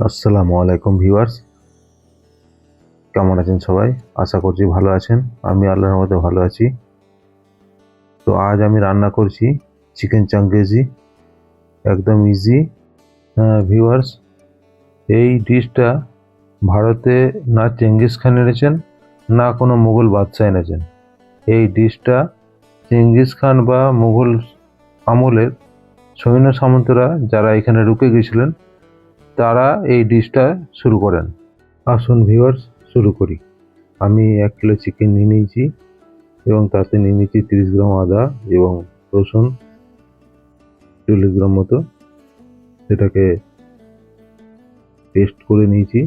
আসসালামু আলাইকুম ভিউয়ার্স, কেমন আছেন সবাই? আশা করছি ভালো আছেন। আমি আল্লাহর রহমতে ভালো আছি। তো আজ আমি রান্না করছি চিকেন চাঙ্গেজি, একদম ইজি। ভিউয়ার্স, এই ডিশটা ভারতে না চেঙ্গিস খান এনেছেন, না কোনো মুঘল বাদশাহ এনেছেন। এই ডিশটা চেঙ্গিস খান বা মুঘল আমলের সৈন্য সামন্তরা যারা এখানে ঢুকে গেছিলেন, তারা এই ডিশটা শুরু করেন। আসুন ভিউয়ার্স, শুরু করি। আমি 1 কিলো চিকেন নিয়ে নিয়েছি এবং তাতে নিয়ে নিয়েছি 30 গ্রাম আদা এবং রসুন 40 গ্রাম মতো। সেটাকে পেস্ট করে নিয়েছি।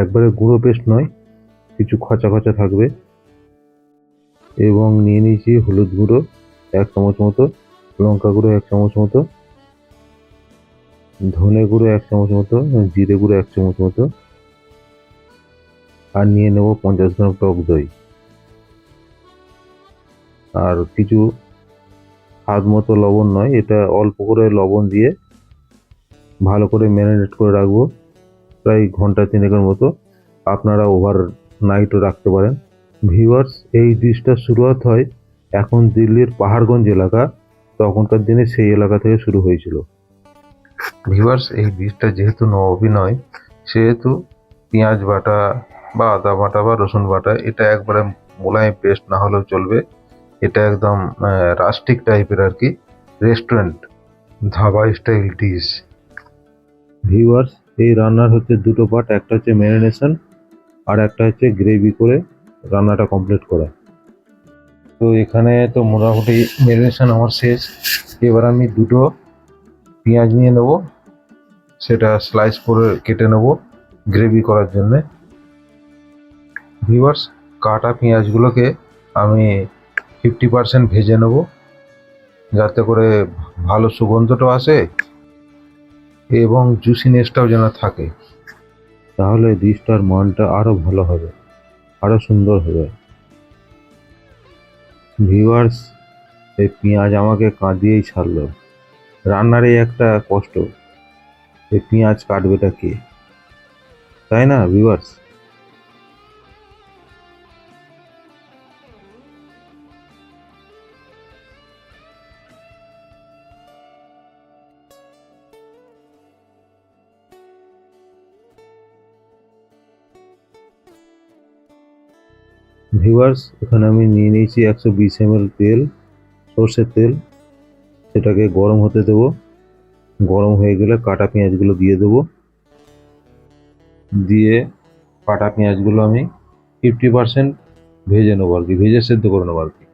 একবারে গুঁড়ো পেস্ট নয়, কিছু খচা খচা থাকবে। এবং নিয়ে নিয়েছি হলুদ গুঁড়ো 1 চামচ মতো, লঙ্কা গুঁড়ো 1 চামচ মতো, ধনে গুঁড়ো 1 চামচ মতো, জিরে গুঁড়ো 1 চামচ মতো, আর নিয়ে নেব 50 গ্রাম টক দই। আর কিছু স্বাদ মতো লবণ নয়, এটা অল্প করে লবণ দিয়ে ভালো করে ম্যারিনেট করে রাখবো প্রায় ঘন্টা 3 মতো। আপনারা ওভার নাইটও রাখতে পারেন। ভিউয়ার্স, এই ডিশটা শুরুয়াত হয় এখন দিল্লির পাহাড়গঞ্জ এলাকা, তখনকার দিনে সেই এলাকা থেকে শুরু হয়েছিল। ভিউয়ার্স, এই ডিশটা যেহেতু নবাবী নয়, সেহেতু পেঁয়াজ বাটা বা আদা বাটা বা রসুন বাটা এটা একবারে মোলায়েম পেস্ট না হলেও চলবে। এটা একদম রাস্টিক টাইপের আর কি, restaurant dhaba style dish. Viewers, এই রান্নার হচ্ছে দুটো পার্ট, একটা হচ্ছে ম্যারিনেশন আর একটা হচ্ছে গ্রেভি করে রান্নাটা কমপ্লিট করা। তো এখানে তো মোটামুটি ম্যারিনেশন আমার শেষ। এবার আমি দুটো পেঁয়াজ নিয়ে নেব, সেটা স্লাইস করে কেটে নেব গ্রেভি করার জন্যে। ভিউয়ার্স, কাটা পেঁয়াজগুলোকে আমি 50% ভেজে নেব, যাতে করে ভালো সুগন্ধটাও আসে এবং জুসিনেসটাও যেন থাকে। তাহলে ডিশটার মানটা আরও ভালো হবে, আরও সুন্দর হবে। ভিউয়ার্স, এই পেঁয়াজ আমাকে কাঁদিয়েই ছাড়লো। রান্নার এই একটা কষ্ট, এই পেঁয়াজ কাটবেটা কে, তাই না ভিউয়ার্স? ভিউয়ার্স, এখানে আমি নিয়ে নিয়েছি 120 ml তেল, সর্ষের তেল। সেটাকে গরম হতে দেবো। গরম হয়ে গেলে কাটা পেঁয়াজগুলো দিয়ে দেবো। দিয়ে কাটা পেঁয়াজগুলো আমি 50% ভেজে নেবো আর কি, ভেজে সেদ্ধ করে নেবো আর কি।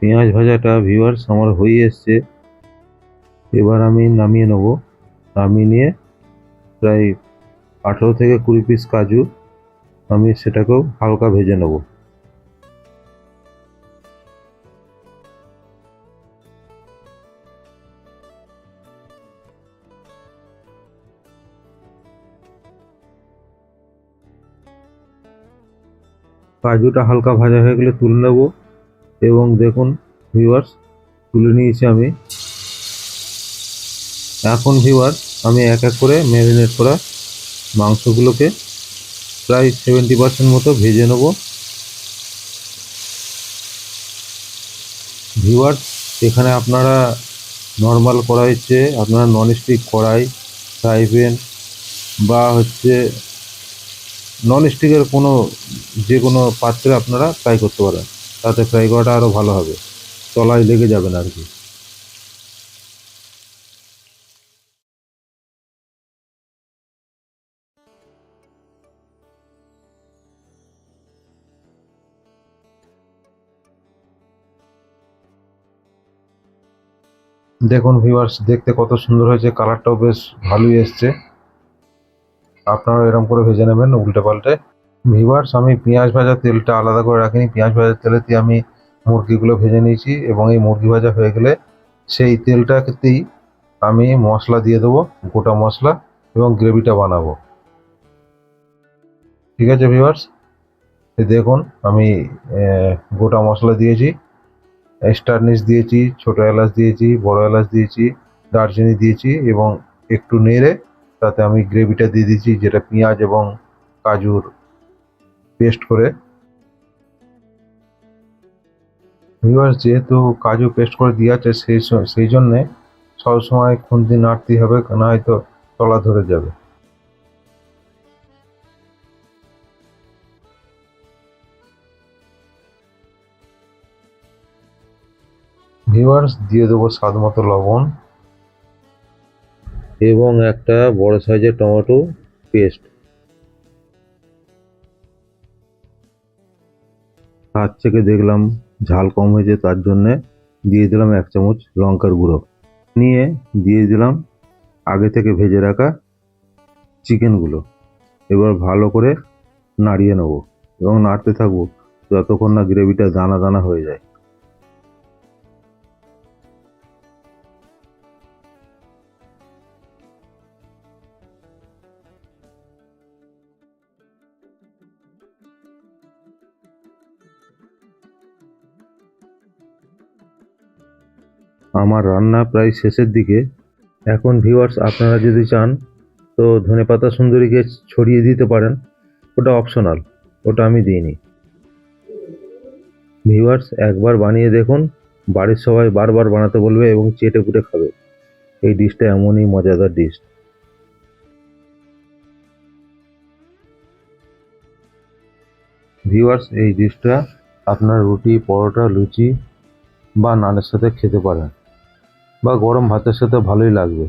পেঁয়াজ ভাজাটা ভিউয়ার্স আমার হয়ে এসছে। এবার আমি নামিয়ে নেবো। নামিয়ে নিয়ে প্রায় 18 থেকে 20 পিস কাজু আমি সেটাকেও হালকা ভেজে নেবো। কাজুটা হালকা ভাজা হয়ে গেলে তুলে নেবো। এবং দেখুন ভিউয়ার্স, তুলে নিয়েছি আমি। এখন ভিউয়ার্স, আমি এক এক করে ম্যারিনেট করা মাংসগুলোকে প্রায় 70% মতো ভেজে নেব। ভিউয়ার্স, এখানে আপনারা নর্মাল কড়াইয়ের চেয়ে আপনারা ননস্টিক কড়াই, ফ্রাই প্যান বা হচ্ছে ননস্টিকের কোনো যে কোনো পাত্রে আপনারা ফ্রাই করতে পারেন, তাতে ফ্রাই করাটা আরও ভালো হবে, তলায় লেগে যাবে না আর কি। দেখুন ভিউয়ার্স, দেখতে কত সুন্দর হয়েছে, কালারটাও বেশ ভালোই এসছে। আপনারা এরকম করে ভেজে নেবেন উল্টে পাল্টে। ভিউয়ার্স, আমি পেঁয়াজ ভাজার তেলটা আলাদা করে রাখিনি। পেঁয়াজ ভাজার তেলেতে আমি মুরগিগুলো ভেজে নিয়েছি এবং এই মুরগি ভাজা হয়ে গেলে সেই তেলটাতেই আমি মশলা দিয়ে দেবো, গোটা মশলা, এবং গ্রেভিটা বানাবো। ঠিক আছে ভিউয়ার্স, দেখুন আমি গোটা মশলা দিয়েছি, স্টারনিশ দিয়েছি, ছোটো এলাচ দিয়েছি, বড় এলাচ দিয়েছি, দারচিনি দিয়েছি এবং একটু নেড়ে তাতে আমি গ্রেভিটা দিয়ে দিয়েছি, যেটা পেঁয়াজ এবং কাজুর পেস্ট করে। ভিউয়ার্স, যেহেতু কাজু পেস্ট করে দিয়ে আছে সেই জন্যে সবসময় খুন্তি নাড়তেই হবে, না হয়তো তলা ধরে যাবে। ভিউয়ার্স, দিয়ে দেবো স্বাদ মতো লবণ এবং একটা বড় সাইজের টমেটো পেস্ট। হাত থেকে দেখলাম ঝাল কম হয়েছে, তার জন্যে দিয়ে দিলাম 1 চামচ লঙ্কার গুঁড়ো। নিয়ে দিয়ে দিলাম আগে থেকে ভেজে রাখা চিকেনগুলো। এবার ভালো করে নাড়িয়ে নেব এবং নাড়তে থাকবো যতক্ষণ না গ্রেভিটা দানা দানা হয়ে যায়। আমার রান্না প্রায় শেষের দিকে। এখন ভিউয়ার্স, আপনারা যদি চান তো ধনেপাতা সুন্দরীকে ছড়িয়ে দিতে পারেন, ওটা অপশনাল, ওটা আমি দিইনি। ভিউয়ার্স, একবার বানিয়ে দেখুন, বাড়ির সবাই বারবার বানাতে বলবে এবং চেটে পুটে খাবে। এই ডিশটা এমনই মজাদার ডিশ। ভিউয়ার্স, এই ডিশটা আপনার রুটি, পরোটা, লুচি বা নানের সাথে খেতে পারেন, বা গরম ভাতের সাথে ভালোই লাগবে।